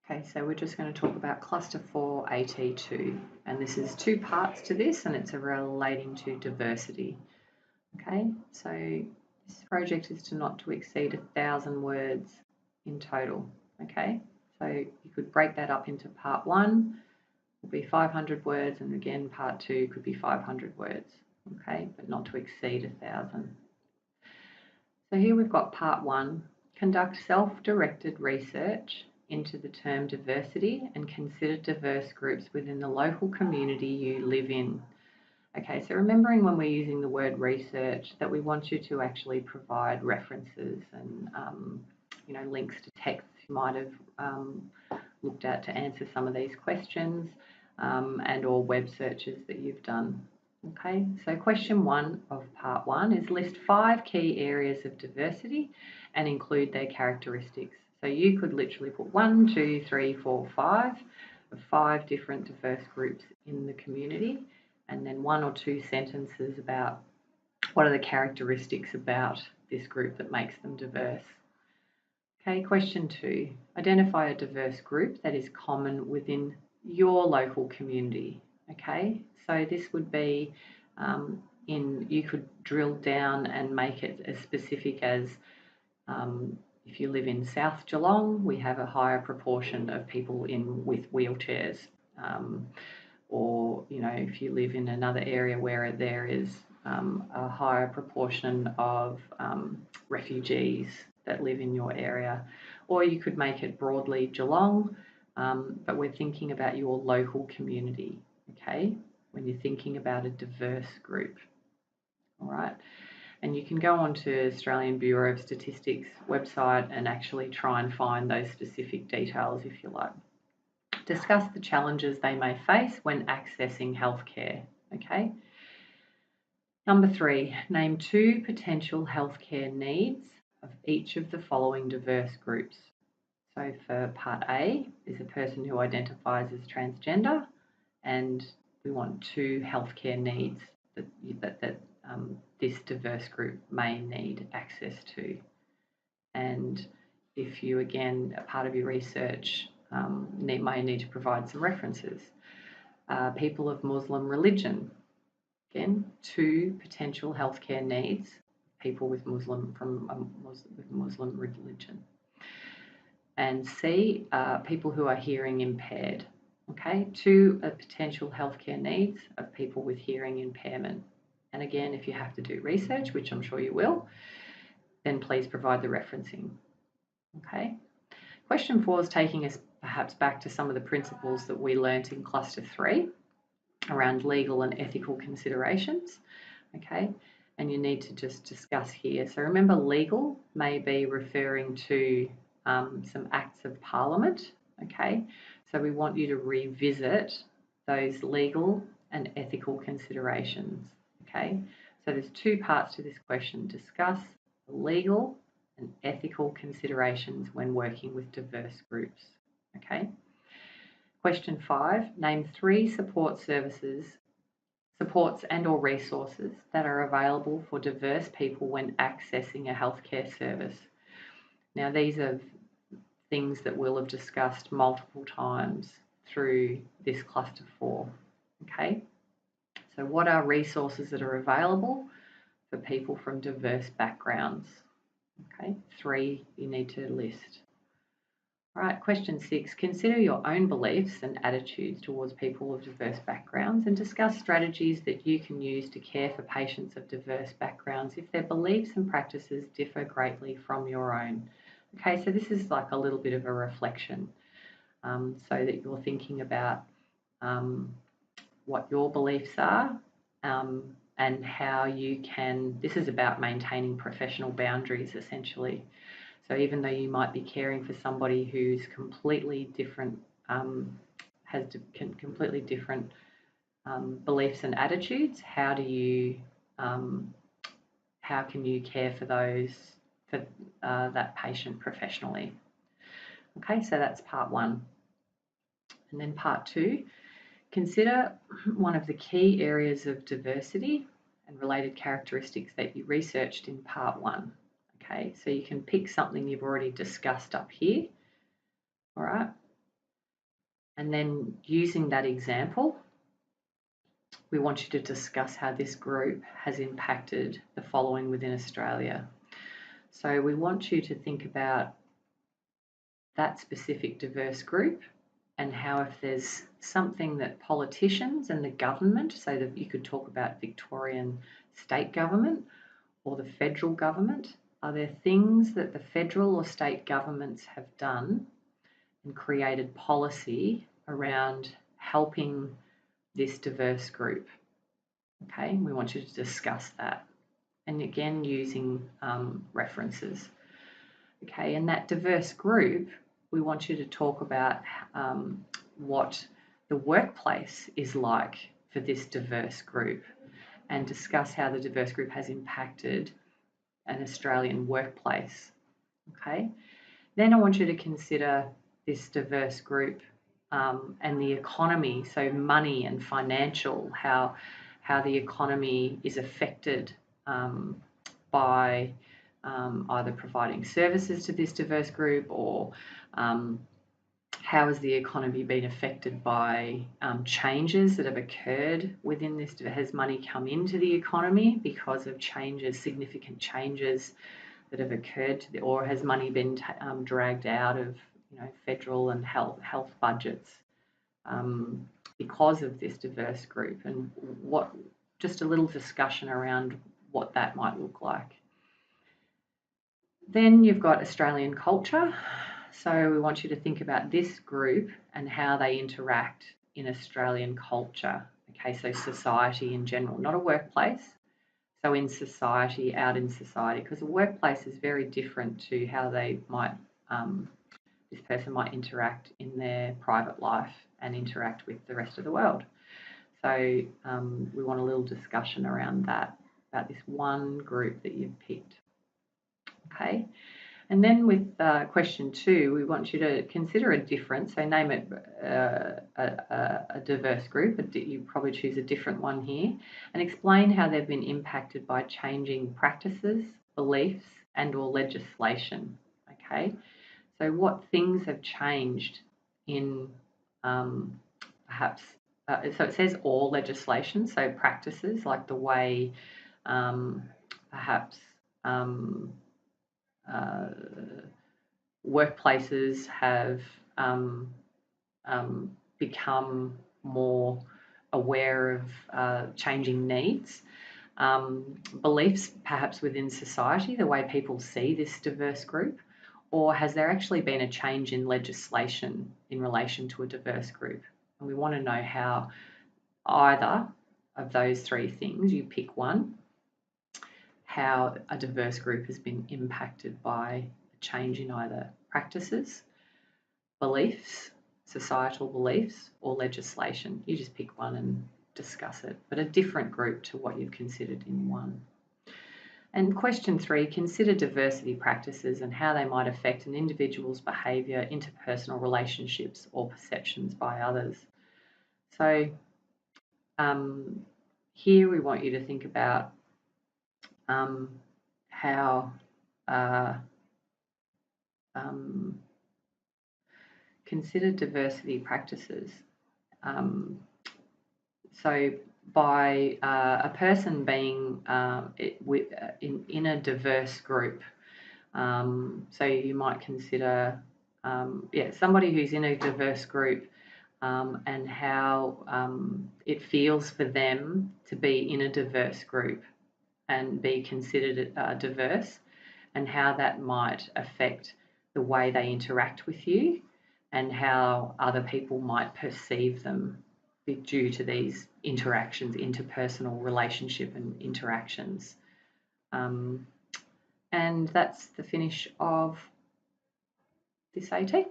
Okay, so we're just going to talk about cluster 4 AT2, and this is two parts to this, and it's relating to diversity. Okay, so this project is not to exceed 1,000 words in total. Okay, so you could break that up into part 1 will be 500 words, and again part 2 could be 500 words. Okay, but not to exceed 1,000. So here we've got part 1, conduct self-directed research into the term diversity and consider diverse groups within the local community you live in. Okay, so remembering when we're using the word research that we want you to actually provide references and links to texts you might have looked at to answer some of these questions and or web searches that you've done. Okay, so question 1 of part 1 is list 5 key areas of diversity and include their characteristics. So you could literally put 1, 2, 3, 4, 5 of 5 different diverse groups in the community, and then 1 or 2 sentences about what are the characteristics about this group that makes them diverse. Okay, question 2, identify a diverse group that is common within your local community. Okay, so this would be you could drill down and make it as specific as if you live in South Geelong, we have a higher proportion of people with wheelchairs. Or, if you live in another area where there is a higher proportion of refugees that live in your area. Or you could make it broadly Geelong, but we're thinking about your local community, okay, when you're thinking about a diverse group. All right. And you can go onto Australian Bureau of Statistics website and actually try and find those specific details if you like. Discuss the challenges they may face when accessing healthcare. Okay. Number 3, name 2 potential healthcare needs of each of the following diverse groups. So for part A is a person who identifies as transgender, and we want 2 healthcare needs that this diverse group may need access to. And if you, again, a part of your research may need to provide some references. People of Muslim religion, again, 2 potential healthcare needs, people with Muslim religion. And C, people who are hearing impaired. Okay, 2 potential healthcare needs of people with hearing impairment. And again, if you have to do research, which I'm sure you will, then please provide the referencing. Okay. Question 4 is taking us perhaps back to some of the principles that we learnt in cluster 3 around legal and ethical considerations. Okay, and you need to just discuss here. So remember, legal may be referring to some acts of parliament. Okay, so we want you to revisit those legal and ethical considerations. Okay, so there's 2 parts to this question. Discuss legal and ethical considerations when working with diverse groups. Okay. Question 5, name 3 supports and or resources that are available for diverse people when accessing a healthcare service. Now, these are things that we'll have discussed multiple times through this cluster 4. Okay. So what are resources that are available for people from diverse backgrounds? Okay, 3 you need to list. All right, question 6, consider your own beliefs and attitudes towards people of diverse backgrounds and discuss strategies that you can use to care for patients of diverse backgrounds if their beliefs and practices differ greatly from your own. Okay, so this is like a little bit of a reflection so that you're thinking about what your beliefs are and how you can, this is about maintaining professional boundaries essentially. So even though you might be caring for somebody who's completely different, has completely different beliefs and attitudes, how can you care for that patient professionally? Okay, so that's part 1. And then part 2, consider one of the key areas of diversity and related characteristics that you researched in part 1. Okay, so you can pick something you've already discussed up here. All right, And then using that example, we want you to discuss how this group has impacted the following within Australia. So we want you to think about that specific diverse group and how if there's something that politicians and the government, so that you could talk about Victorian state government or the federal government, are there things that the federal or state governments have done and created policy around helping this diverse group? Okay, we want you to discuss that. And again, using references. Okay, and that diverse group, we want you to talk about what the workplace is like for this diverse group and discuss how the diverse group has impacted an Australian workplace. Okay, then I want you to consider this diverse group and the economy, so money and financial, how the economy is affected by either providing services to this diverse group or how has the economy been affected by changes that have occurred within this? Has money come into the economy because of changes, significant changes that have occurred to or has money been dragged out of federal and health budgets because of this diverse group, and what just a little discussion around what that might look like. Then you've got Australian culture. So we want you to think about this group and how they interact in Australian culture. Okay, so society in general, not a workplace. So in society, out in society, because a workplace is very different to how they might, this person might interact in their private life and interact with the rest of the world. So we want a little discussion around that, about this one group that you've picked. Okay, and then with question 2, we want you to consider a different, so name it a diverse group, you probably choose a different one here, and explain how they've been impacted by changing practices, beliefs, and or legislation. Okay, so what things have changed in perhaps, so it says all legislation, so practices like the way perhaps workplaces have become more aware of changing needs, beliefs perhaps within society, the way people see this diverse group, or has there actually been a change in legislation in relation to a diverse group? And we want to know how either of those 3 things, you pick one, how a diverse group has been impacted by a change in either practices, beliefs, societal beliefs, or legislation. You just pick one and discuss it, but a different group to what you've considered in one. And question 3, consider diversity practices and how they might affect an individual's behaviour, interpersonal relationships, or perceptions by others. So here we want you to think about how consider diversity practices. So by a person being in a diverse group, so you might consider somebody who's in a diverse group and how it feels for them to be in a diverse group and be considered diverse, and how that might affect the way they interact with you and how other people might perceive them due to these interactions, interpersonal relationship and interactions. And that's the finish of this AT.